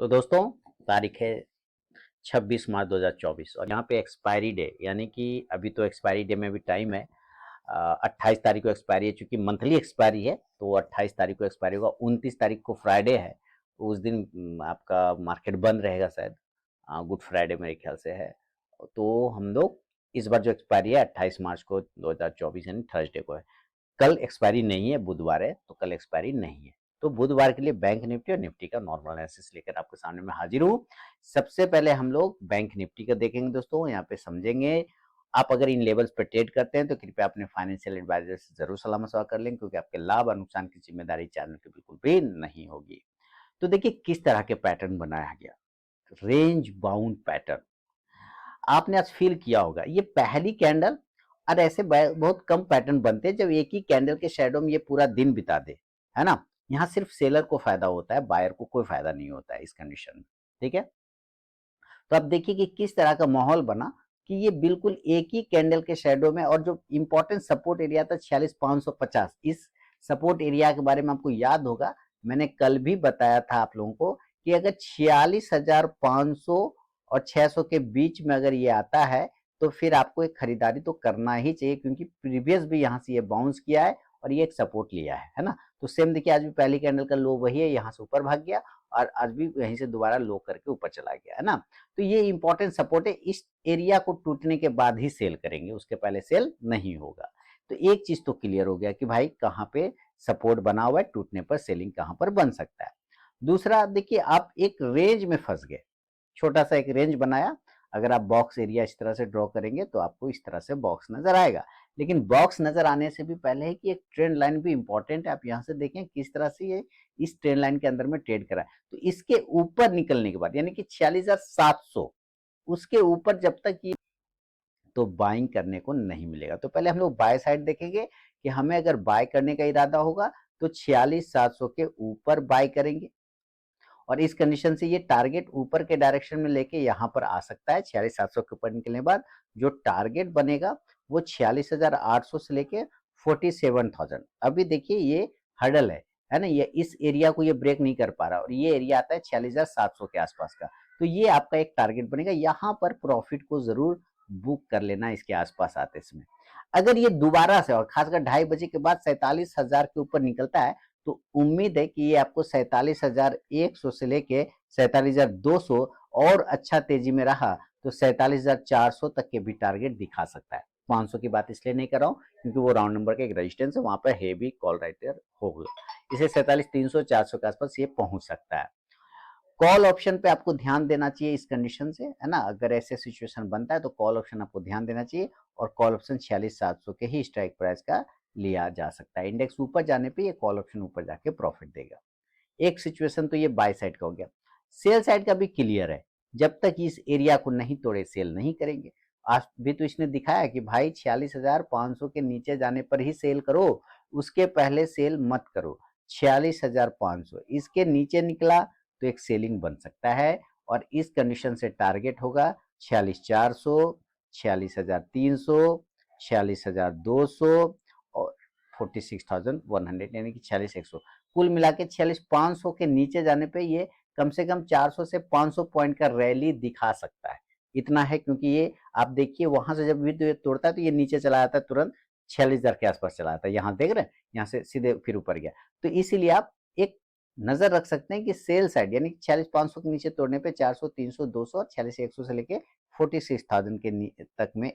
तो दोस्तों तारीख है 26 मार्च 2024 और यहाँ पे एक्सपायरी डे यानी कि अभी तो एक्सपायरी डे में भी टाइम है। 28 तारीख को एक्सपायरी है, चूंकि मंथली एक्सपायरी है तो 28 तारीख को एक्सपायरी होगा। 29 तारीख को फ्राइडे है तो उस दिन आपका मार्केट बंद रहेगा शायद। गुड फ्राइडे मेरे ख्याल से है। तो हम लोग इस बार जो एक्सपायरी है 28 मार्च को 2024 यानी थर्सडे को है। कल एक्सपायरी नहीं है, बुधवार है तो कल एक्सपायरी नहीं है। तो बुधवार के लिए बैंक निफ्टी और निफ्टी का नॉर्मल एनालिसिस लेकर आपके सामने में हाजिर हूँ। सबसे पहले हम लोग बैंक निफ्टी का देखेंगे दोस्तों, यहाँ पे समझेंगे। आप अगर इन लेवल्स पर ट्रेड करते हैं तो कृपया अपने फाइनेंशियल एडवाइजर से जरूर सलाह मशवरा कर लें, क्योंकि आपके लाभ और नुकसान की जिम्मेदारी चैनल की बिल्कुल भी नहीं होगी। तो देखिए किस तरह के पैटर्न बनाया गया, रेंज बाउंड पैटर्न आपने आज फील किया होगा। ये पहली कैंडल और ऐसे बहुत कम पैटर्न बनते हैं जब एक ही कैंडल के शेडो में ये पूरा दिन बिता दे, है ना। यहाँ सिर्फ सेलर को फायदा होता है, बायर को कोई फायदा नहीं होता है इस कंडीशन में, ठीक है। तो अब देखिए कि किस तरह का माहौल बना कि ये बिल्कुल एक ही कैंडल के शेडो में, और जो इंपॉर्टेंट सपोर्ट एरिया था 46,550, इस सपोर्ट एरिया के बारे में आपको याद होगा, मैंने कल भी बताया था आप लोगों को कि अगर 46,500 और 600 के बीच में अगर ये आता है तो फिर आपको एक खरीदारी तो करना ही चाहिए, क्योंकि प्रीवियस भी यहाँ से ये बाउंस किया है और ये एक सपोर्ट लिया है ना। तो सेम देखिए आज भी पहली कैंडल का लो वही है, यहाँ से ऊपर भाग गया और आज भी यहीं से दोबारा लो करके ऊपर चला गया, है ना। तो ये इंपॉर्टेंट सपोर्ट है, इस एरिया को टूटने के बाद ही सेल करेंगे, उसके पहले सेल नहीं होगा। तो एक चीज तो क्लियर हो गया कि भाई कहाँ पे सपोर्ट बना हुआ है, टूटने पर सेलिंग कहाँ पर बन सकता है। दूसरा देखिए, आप एक रेंज में फंस गए, छोटा सा एक रेंज बनाया। अगर आप बॉक्स एरिया इस तरह से ड्रॉ करेंगे तो आपको इस तरह से बॉक्स नजर आएगा। लेकिन बॉक्स नजर आने से भी पहले है कि एक ट्रेंड लाइन भी इंपॉर्टेंट है। आप यहाँ से देखें किस तरह से ये इस ट्रेंड लाइन के अंदर में ट्रेड करा है। तो इसके ऊपर निकलने के बाद यानी कि 46,700, उसके ऊपर जब तक ये तो बाइंग करने को नहीं मिलेगा। तो पहले हम लोग बाय साइड देखेंगे कि हमें अगर बाय करने का इरादा होगा तो 46,700 के ऊपर बाय करेंगे, और इस कंडीशन से ये टारगेट ऊपर के डायरेक्शन में लेके यहाँ पर आ सकता है। 46,700 के ऊपर निकलने के बाद जो टारगेट बनेगा वो 46,800 से लेके 47,000। अभी देखिए ये हर्डल है ना, ये इस एरिया को ये ब्रेक नहीं कर पा रहा और ये एरिया आता है 46,700 के आसपास का। तो ये आपका एक टारगेट बनेगा, यहाँ पर प्रॉफिट को जरूर बुक कर लेना इसके आसपास आते समय। अगर ये दोबारा से और खासकर 2:30 के बाद 47,000 के ऊपर निकलता है तो उम्मीद है कि ये आपको 47,100 से लेके 47,200 और अच्छा तेजी में रहा तो 47,400 तक के भी टारगेट दिखा सकता है। 500 की बात इसलिए नहीं कर रहा हूँ क्योंकि वो राउंड नंबर का एक रेजिस्टेंस है, वहां पर हेवी कॉल राइटर होगा, इसे 47,300 400 के आसपास ये पहुंच सकता है। कॉल ऑप्शन पे आपको ध्यान देना चाहिए इस कंडीशन से, है ना। अगर ऐसे सिचुएशन बनता है तो कॉल ऑप्शन आपको ध्यान देना चाहिए, और कॉल ऑप्शन 46,700 के ही स्ट्राइक प्राइस का लिया जा सकता है। इंडेक्स ऊपर जाने पे ये कॉल ऑप्शन ऊपर जाके प्रॉफिट देगा। एक सिचुएशन तो ये बाय साइड का हो गया। सेल साइड का भी क्लियर है, जब तक इस एरिया को नहीं तोड़े सेल नहीं करेंगे। आज भी तो इसने दिखाया कि भाई 46,500 के नीचे जाने पर ही सेल करो, उसके पहले सेल मत करो। 46,500 इसके नीचे निकला तो एक सेलिंग बन सकता है, और इस कंडीशन से टारगेट होगा 46,400, 46,300, 46,200 और 46,100 यानी कि 46,100। कुल मिला के 46,500 के नीचे जाने पे ये कम से कम 400 से 500 पॉइंट का रैली दिखा सकता है। इतना है क्योंकि ये आप देखिए वहां से जब भी तो ये तोड़ता है तो ये नीचे चला जाता है, तुरंत 46,000 के आसपास चला जाता है। यहाँ देख रहे हैं, यहाँ से सीधे फिर ऊपर गया। तो इसीलिए आप एक नजर रख सकते हैं कि सेल साइड यानी 46,500 के नीचे तोड़ने पे 400, 300, 200 और 46,100 से लेके 46,000 के तक में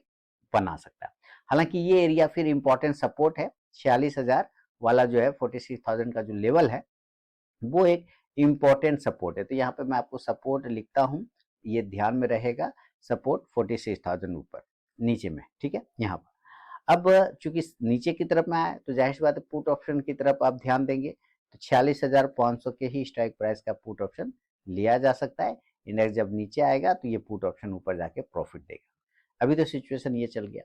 बना सकता है। हालांकि ये एरिया फिर इंपॉर्टेंट सपोर्ट है, 46,000 वाला जो है 46,000 का जो लेवल है वो एक इंपॉर्टेंट सपोर्ट है। तो यहाँ पे मैं आपको सपोर्ट लिखता हूँ, ये ध्यान में रहेगा, सपोर्ट 46,000 ऊपर नीचे में, ठीक है। यहाँ पर अब चूंकि नीचे की तरफ में आए तो जाहिर सी बात है पुट ऑप्शन की तरफ आप ध्यान देंगे तो 46,500 के ही स्ट्राइक प्राइस का पुट ऑप्शन लिया जा सकता है। इंडेक्स जब नीचे आएगा तो ये पुट ऑप्शन ऊपर जाके प्रॉफिट देगा। अभी तो सिचुएशन ये चल गया।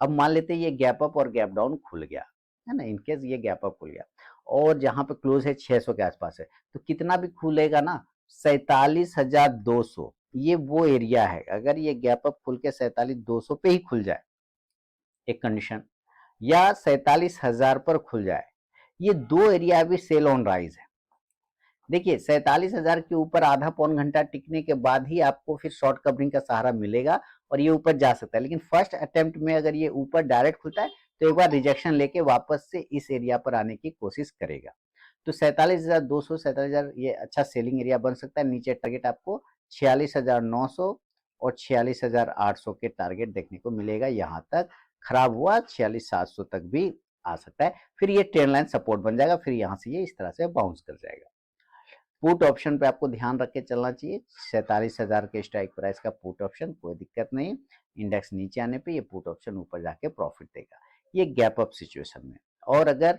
अब मान लेते हैं ये गैप अप और गैप डाउन खुल गया, है ना। इनकेस ये गैप अप खुल गया और जहां पे क्लोज है 600 के आसपास है, तो कितना भी खुलेगा ना, 47,200 ये वो एरिया है। अगर ये गैप अप खुल के 47,200 पे ही खुल जाए एक कंडीशन, या 47,000 पर खुल जाए, ये दो एरिया भी सेल ऑन राइज है। देखिए 47,000 के ऊपर आधा पौन घंटा टिकने के बाद ही आपको फिर शॉर्ट कवरिंग का सहारा मिलेगा और ये ऊपर जा सकता है, लेकिन फर्स्ट अटेम्प्ट में अगर ये ऊपर डायरेक्ट खुलता है तो एक बार रिजेक्शन लेके वापस से इस एरिया पर आने की कोशिश करेगा। तो 47,200 47,000 ये अच्छा सेलिंग एरिया बन सकता है। नीचे टारगेट आपको 46,900 और 46,800 के टारगेट देखने को मिलेगा। यहाँ तक खराब हुआ 46,700 तक भी आ सकता है, फिर ये ट्रेंड लाइन सपोर्ट बन जाएगा, फिर यहाँ से ये इस तरह से बाउंस कर जाएगा। पुट ऑप्शन पे आपको ध्यान रख के चलना चाहिए। 47,000 के स्ट्राइक प्राइस का पुट ऑप्शन, कोई दिक्कत नहीं। इंडेक्स नीचे आने पे ये पुट ऑप्शन ऊपर जाके प्रॉफिट देगा, ये गैप अप सिचुएशन में। और अगर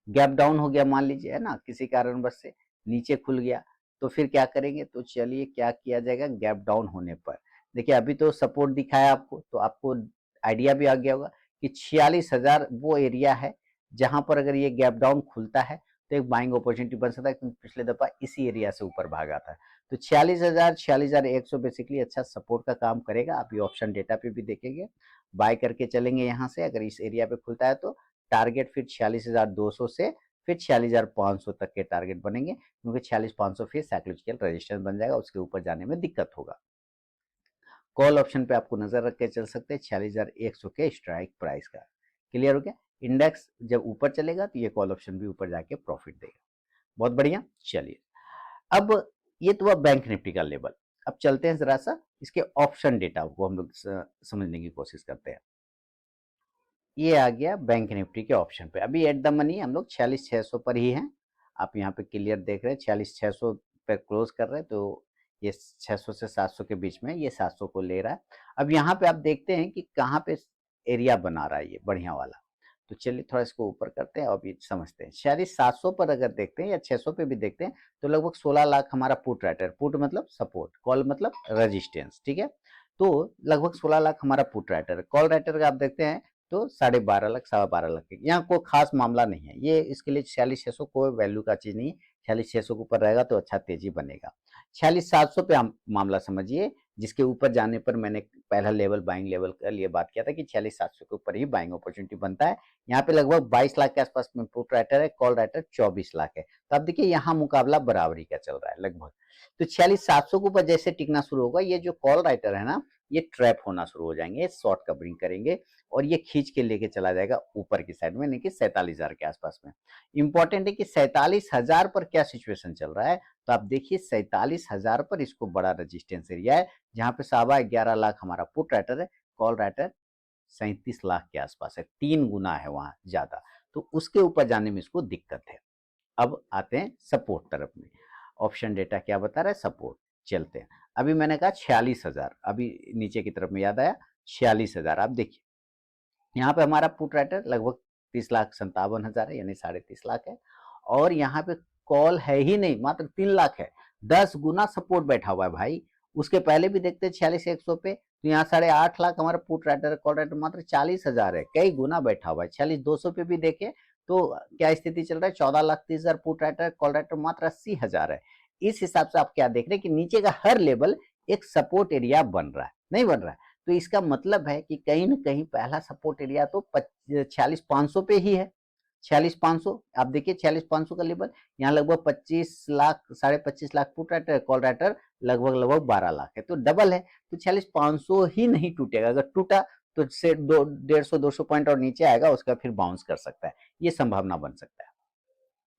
गैप डाउन हो गया मान लीजिए, है ना, किसी कारणवश से नीचे खुल गया, तो फिर क्या करेंगे? तो चलिए क्या किया जाएगा गैप डाउन होने पर। देखिए अभी तो सपोर्ट दिखाया आपको, तो आपको आइडिया भी आ गया होगा कि 46,000 वो एरिया है जहां पर अगर ये गैप डाउन खुलता है तो एक बाइंग अपॉर्चुनिटी बन सकता है, क्योंकि पिछले दफा इसी एरिया से ऊपर भागा था। तो 46,000 46,100 बेसिकली अच्छा सपोर्ट का काम करेगा। आप ये ऑप्शन डेटा पे भी देखेंगे, बाय करके चलेंगे यहाँ से। अगर इस एरिया पे खुलता है तो टारगेट फिर 46,200 से फिर 46,500 तक के टारगेट बनेंगे, क्योंकि 46,500 फिर साइक्लोजिकल रेजिस्टेंस बन जाएगा, उसके ऊपर जाने में दिक्कत होगा। कॉल ऑप्शन पे आपको नजर रख के चल सकते हैं 46,100 के स्ट्राइक प्राइस का। क्लियर हो गया? इंडेक्स जब ऊपर चलेगा तो ये कॉल ऑप्शन भी ऊपर जाके प्रॉफिट देगा। बहुत बढ़िया। चलिए अब ये तो हुआ बैंक निफ्टी का लेवल। अब चलते हैं जरा सा इसके ऑप्शन डेटा को हम लोग समझने की कोशिश करते हैं। ये आ गया बैंक निफ्टी के ऑप्शन पे। अभी एट द मनी हम लोग 46,600 पर ही हैं। आप यहाँ पे क्लियर देख रहे हैं 46,600 पे क्लोज कर रहे हैं, तो ये 600 से 700 के बीच में ये 700 को ले रहा है। अब यहाँ पे आप देखते हैं कि कहाँ पे एरिया बना रहा है ये बढ़िया वाला। तो चलिए थोड़ा इसको ऊपर करते हैं और ये समझते हैं। 46,700 पर अगर देखते हैं या 600 पे भी देखते हैं तो लगभग 16 लाख हमारा पुट राइटर, पुट मतलब सपोर्ट, कॉल मतलब रेजिस्टेंस, ठीक है। तो लगभग 16 लाख हमारा पुट राइटर है। कॉल राइटर का आप देखते हैं तो 12.5 लाख 12.5 लाख के, यहाँ कोई खास मामला नहीं है। ये इसके लिए 46,600 कोई वैल्यू का चीज नहीं। 46,600 के ऊपर रहेगा तो अच्छा तेजी बनेगा। 46,700 पे आप मामला समझिए, जिसके ऊपर जाने पर मैंने पहला लेवल बाइंग लेवल के लिए बात किया था कि 46,700 के ऊपर ही बाइंग अपॉर्चुनिटी बनता है। यहाँ पे लगभग 22 लाख के आसपास में पुट राइटर है, कॉल राइटर 24 लाख है। तो आप देखिए यहाँ मुकाबला बराबरी का चल रहा है लगभग। तो 46,700 के ऊपर जैसे टिकना शुरू होगा, ये जो कॉल राइटर है ना, ये ट्रैप होना शुरू हो जाएंगे, शॉर्ट कवरिंग करेंगे और ये खींच के लेके चला जाएगा ऊपर की साइड में, यानी कि 47,000 के आसपास में। इंपॉर्टेंट है कि 47,000 पर क्या सिचुएशन चल रहा है। तो आप देखिए 47,000 पर इसको बड़ा रेजिस्टेंस एरिया है, जहां पे 11.25 लाख हमारा पुट राइटर है, कॉल राइटर 37 लाख के आसपास है, 3 गुना है वहां ज्यादा। तो उसके ऊपर जाने में इसको दिक्कत है। अब आते हैं सपोर्ट तरफ में। ऑप्शन डेटा क्या बता रहा है? सपोर्ट। चलते हैं। अभी मैंने कहा 46,000, अभी नीचे की तरफ में याद आया 46,000। आप देखिए यहाँ पे हमारा पुट राइटर लगभग 30,57,000 है, यानी 30.5 लाख है। और यहाँ पे कॉल है ही नहीं, मात्र 3 लाख है। 10 गुना सपोर्ट बैठा हुआ है भाई। उसके पहले भी देखते हैं 46,100 पे, तो यहाँ 8.5 लाख हमारा पुट राइटर, कॉल राइटर मात्र 40,000 है, कई गुना बैठा हुआ है। 46,200 पे भी देखे तो क्या स्थिति चल रहा है? 14,30,000 पुट राइटर, कॉल राइटर मात्र 80,000 है। इस हिसाब से आप क्या देख रहे हैं कि नीचे का हर लेवल एक सपोर्ट एरिया बन रहा है, नहीं बन रहा है। तो इसका मतलब है कि कहीं न कहीं पहला सपोर्ट एरिया तो 46,500 पे ही है। 46,500 आप देखिए 46,500 का लेवल, यहाँ लगभग 25 lakh, 25.5 lakh put writer, call writer लगभग 12 लाख है, तो डबल है। तो 46,500 ही नहीं टूटेगा, अगर टूटा तो से 150-200 पॉइंट और नीचे आएगा, उसका फिर बाउंस कर सकता है, ये संभावना बन सकता है।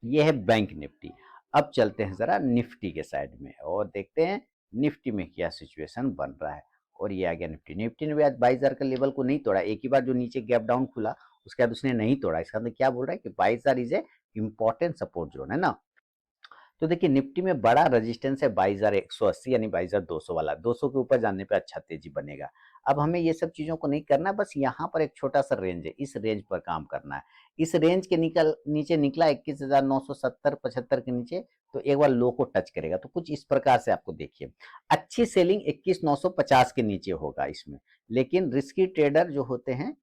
ये है बैंक निफ्टी। अब चलते हैं जरा निफ्टी के साइड में और देखते हैं निफ्टी में क्या सिचुएशन बन रहा है। और ये आ गया निफ्टी। निफ्टी ने भी आज 22,000 के लेवल को नहीं तोड़ा, एक ही बार जो नीचे गैप डाउन खुला उसके बाद उसने नहीं तोड़ा। इसका मतलब क्या बोल रहा है कि 22,000 is a important support zone, है ना। तो देखिए निफ्टी में बड़ा रेजिस्टेंस है 22,180, यानी 22,200 वाला। 200 के ऊपर जाने पे अच्छा तेजी बनेगा। अब हमें ये सब चीजों को नहीं करना, बस यहाँ पर एक छोटा सा रेंज है, इस रेंज पर काम करना है। इस रेंज के नीचे निकला 21,970 75 के नीचे, तो एक बार लो को टच करेगा। तो कुछ इस प्रकार से आपको देखिए अच्छी सेलिंग 21,950 के नीचे होगा इसमें। लेकिन रिस्की ट्रेडर जो होते हैं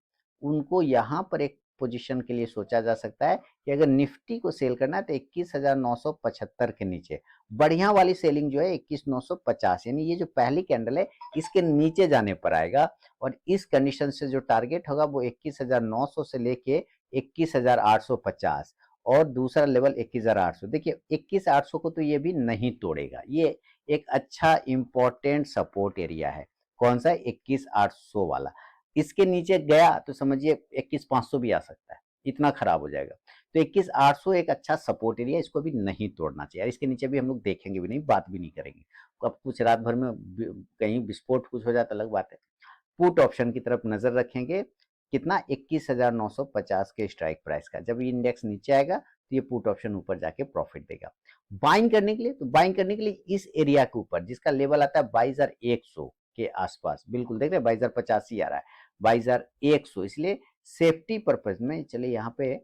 उनको यहाँ पर एक पोजीशन के लिए सोचा जा सकता है कि अगर निफ्टी को सेल करना है तो 21,975 के नीचे बढ़िया वाली सेलिंग जो है 21,950, यानी ये जो पहली कैंडल है इसके नीचे जाने पर आएगा। और इस कंडीशन से जो टारगेट होगा वो 21,900 से लेके 21,850, और दूसरा लेवल 21,800। देखिए 21,800 को तो ये भी नहीं तोड़ेगा, ये एक अच्छा इंपॉर्टेंट सपोर्ट एरिया है। कौन सा? 21,800 वाला। इसके नीचे गया तो समझिए 21,500 भी आ सकता है, इतना खराब हो जाएगा। तो 21,800 एक अच्छा सपोर्ट एरिया, इसको भी नहीं तोड़ना चाहिए। इसके नीचे भी हम लोग देखेंगे भी नहीं, बात भी नहीं करेंगे। अब कुछ रात भर में कहीं विस्फोट कुछ हो जाता अलग बात है। पुट ऑप्शन की तरफ नजर रखेंगे, कितना? 21,950 के स्ट्राइक प्राइस का। जब ये इंडेक्स नीचे आएगा तो ये पुट ऑप्शन ऊपर जाके प्रॉफिट देगा। बाइंग करने के लिए, तो बाइंग करने के लिए इस एरिया के ऊपर जिसका लेवल आता है 22,100 के आसपास, बिल्कुल देख रहे हैं 22,085 आ रहा है, 22,100। इसलिए सेफ्टी पर्पज में चलिए यहाँ पे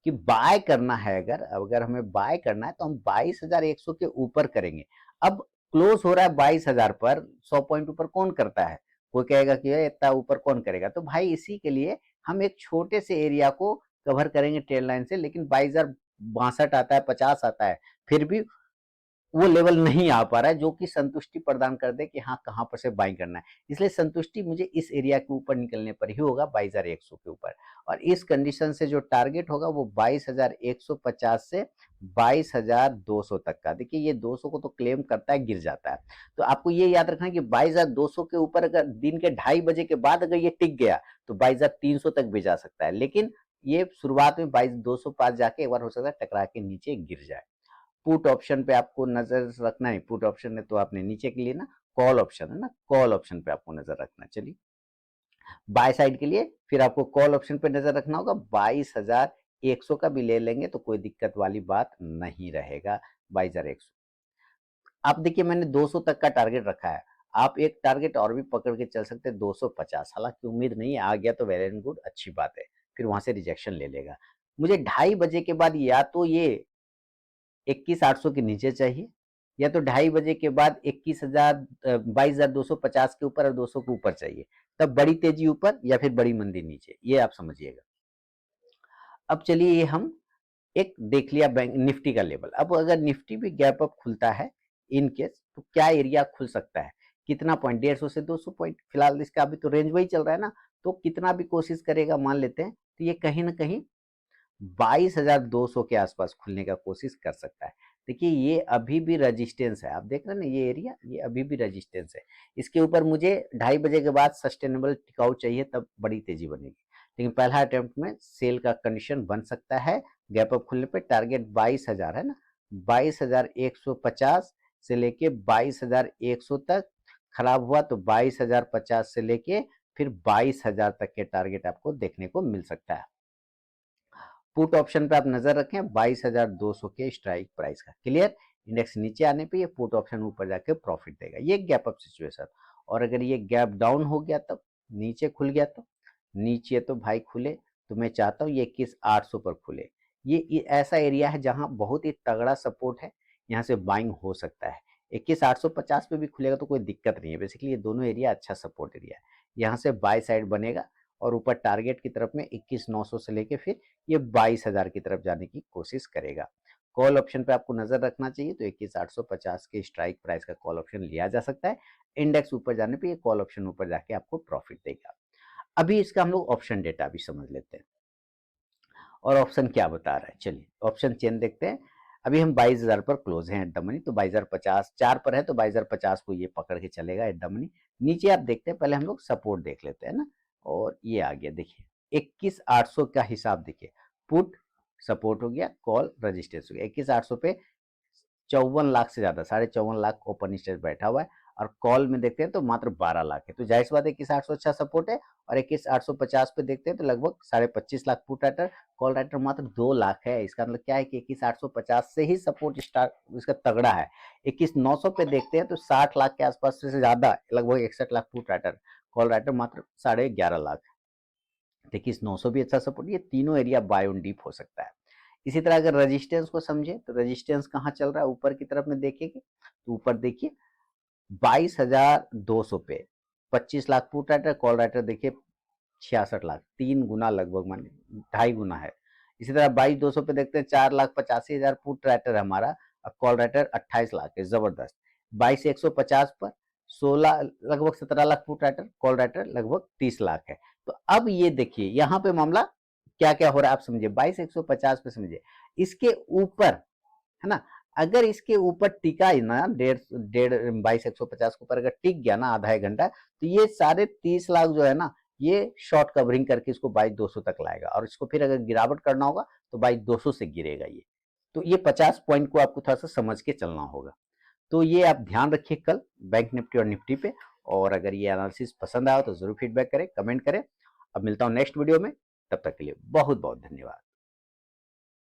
कि बाय करना है, अगर अगर हमें बाय करना है तो हम 22,100 के ऊपर करेंगे। अब क्लोज हो रहा है 22,000 पर, 100 पॉइंट ऊपर कौन करता है? कोई कहेगा कि इतना ऊपर कौन करेगा? तो भाई इसी के लिए हम एक छोटे से एरिया को कवर करेंगे ट्रेड लाइन से, लेकिन 22,062 आता है, 50 आता है, फिर भी वो लेवल नहीं आ पा रहा है जो कि संतुष्टि प्रदान कर दे कि हाँ कहाँ पर से बाइंग करना है। इसलिए संतुष्टि मुझे इस एरिया के ऊपर निकलने पर ही होगा, 22,100 के ऊपर। और इस कंडीशन से जो टारगेट होगा वो 22,150 से 22,200 तक का। देखिए ये 200 को तो क्लेम करता है, गिर जाता है। तो आपको ये याद रखना है कि 22,200 के ऊपर अगर दिन के 2:30 के बाद अगर ये टिक गया तो 22,300 तक भी जा सकता है, लेकिन ये शुरुआत में 22,200 पास जाके एक बार हो सकता है टकरा के नीचे गिर जाए। पुट ऑप्शन पे आपको नजर रखना है। पुट ऑप्शन है तो आपने नीचे के लिए ना कॉल ऑप्शन है ना, कॉल ऑप्शन पे आपको नजर रखना है। चलिए बाय साइड के लिए फिर आपको कॉल ऑप्शन पे नजर रखना होगा। 22,100 का भी ले लेंगे तो कोई दिक्कत वाली बात नहीं रहेगा। 22,100। आप देखिए मैंने 200 तक का टारगेट रखा है, आप एक टारगेट और भी पकड़ के चल सकते हैं 250। हालांकि उम्मीद नहीं है, आ गया तो वेल एंड गुड, अच्छी बात है, फिर वहां से रिजेक्शन ले लेगा। मुझे 2:30 के बाद या तो ये 21,800 के नीचे चाहिए, या तो 2:30 के बाद 22,250 के ऊपर और 200 के ऊपर चाहिए। तब बड़ी तेजी ऊपर या फिर बड़ी मंदी नीचे, ये आप समझिएगा। अब चलिए ये हम एक देख लिया बैंक निफ्टी का लेवल। अब अगर निफ्टी भी गैप अप खुलता है इन केस, तो क्या एरिया खुल सकता है? कितना पॉइंट? 150 से 200 पॉइंट। फिलहाल इसका अभी तो रेंज वही चल रहा है ना, तो कितना भी कोशिश करेगा मान लेते हैं तो ये कहीं ना कहीं 22,200 के आसपास खुलने का कोशिश कर सकता है। देखिए ये अभी भी रेजिस्टेंस है, आप देख रहे हैं ना ये एरिया, ये अभी भी रेजिस्टेंस है। इसके ऊपर मुझे 2:30 के बाद सस्टेनेबल टिकाऊ चाहिए, तब बड़ी तेजी बनेगी। लेकिन पहला अटेम्प्ट में सेल का कंडीशन बन सकता है। गैप अप खुलने पे टारगेट 22,000 है ना, 22,150 से लेके 22,100 तक। खराब हुआ तो 22,050 से लेके फिर 22,000 तक के टारगेट आपको देखने को मिल सकता है। पुट ऑप्शन पे आप नजर रखें 22,200 के स्ट्राइक प्राइस का। क्लियर? इंडेक्स नीचे आने पे ये पुट ऑप्शन ऊपर जाके प्रॉफिट देगा, ये गैप अप सिचुएशन। और अगर ये गैप डाउन हो गया तब, नीचे खुल गया तो, नीचे तो भाई खुले तो मैं चाहता हूँ ये 21,800 पर खुले। ये ऐसा एरिया है जहां बहुत ही तगड़ा सपोर्ट है, यहाँ से बाइंग हो सकता है। 21,850 पे भी खुलेगा तो कोई दिक्कत नहीं है। बेसिकली ये दोनों एरिया अच्छा सपोर्ट एरिया है, यहाँ से बाय साइड बनेगा और ऊपर टारगेट की तरफ में 21,900 से लेके फिर ये 22,000 की तरफ जाने की कोशिश करेगा। कॉल ऑप्शन पे आपको नजर रखना चाहिए, तो 21,850 के स्ट्राइक प्राइस का कॉल ऑप्शन लिया जा सकता है। इंडेक्स ऊपर जाने पे ये कॉल ऑप्शन ऊपर जाके आपको प्रॉफिट देगा। अभी इसका हम लोग ऑप्शन डेटा भी समझ लेते हैं और ऑप्शन क्या बता रहा है। चलिए ऑप्शन चेन देखते हैं। अभी हम 22,000 पर क्लोज हैं एट द मनी, तो 22,050 4 पर है तो 22,050 को ये पकड़ के चलेगा एट द मनी। नीचे आप देखते हैं, पहले हम लोग सपोर्ट देख लेते हैं ना, और ये आ गया देखिए 21,800 का हिसाब देखिए। पुट सपोर्ट हो गया, कॉल रजिस्टेंस हो गया। 21,800 पे 54 लाख से ज्यादा, 54.5 लाख ओपन स्टेज बैठा हुआ है, और कॉल में देखते हैं तो मात्र 12 लाख है। तो जाहिर सी बात है 21,800 अच्छा सपोर्ट है। और 21,850 पे देखते हैं तो लगभग 25.5 lakh put writer, call writer मात्र 2 लाख है। इसका मतलब क्या है कि 21,850 से ही सपोर्ट स्टार्ट इसका तगड़ा है। 21,900 पे देखते हैं तो 60 लाख के आसपास से ज्यादा, लगभग 61 lakh put writer, call writer मात्र 11.5 लाख। 21,900 भी अच्छा सपोर्ट, ये तीनों एरिया बाय ऑन डीप हो सकता है। इसी तरह अगर रेजिस्टेंस को समझे तो रेजिस्टेंस कहाँ चल रहा है, ऊपर की तरफ में देखेंगे तो ऊपर देखिए 22,200 पे 25 lakh put writer, call writer देखिए 66 लाख, 3 गुना लगभग, मान 2.5 गुना है। इसी तरह 22,200 पे देखते हैं 4,85,000 पुट राइटर है हमारा, और कॉल राइटर 28 लाख है, जबरदस्त। 22,150 पर 16 लगभग 17 lakh put writer, call writer लगभग 30 लाख है। तो अब ये देखिए यहाँ पे मामला क्या क्या हो रहा है आप समझिए, 22,150 पे समझिए, इसके ऊपर है ना, अगर इसके ऊपर टिका ही ना, डेढ़ डेढ़ 22,150 के ऊपर अगर टिक गया ना आधा एक घंटा, तो ये साढ़े 30 लाख जो है ना, ये शॉर्ट कवरिंग करके इसको 22,200 तक लाएगा, और इसको फिर अगर गिरावट करना होगा तो 22,200 से गिरेगा ये। तो ये 50 पॉइंट को आपको थोड़ा सा समझ के चलना होगा। तो ये आप ध्यान रखिए कल बैंक निफ्टी और निफ्टी पे, और अगर ये एनालिसिस पसंद आया तो जरूर फीडबैक करें, कमेंट करें। अब मिलता हूं नेक्स्ट वीडियो में, तब तक के लिए बहुत बहुत धन्यवाद।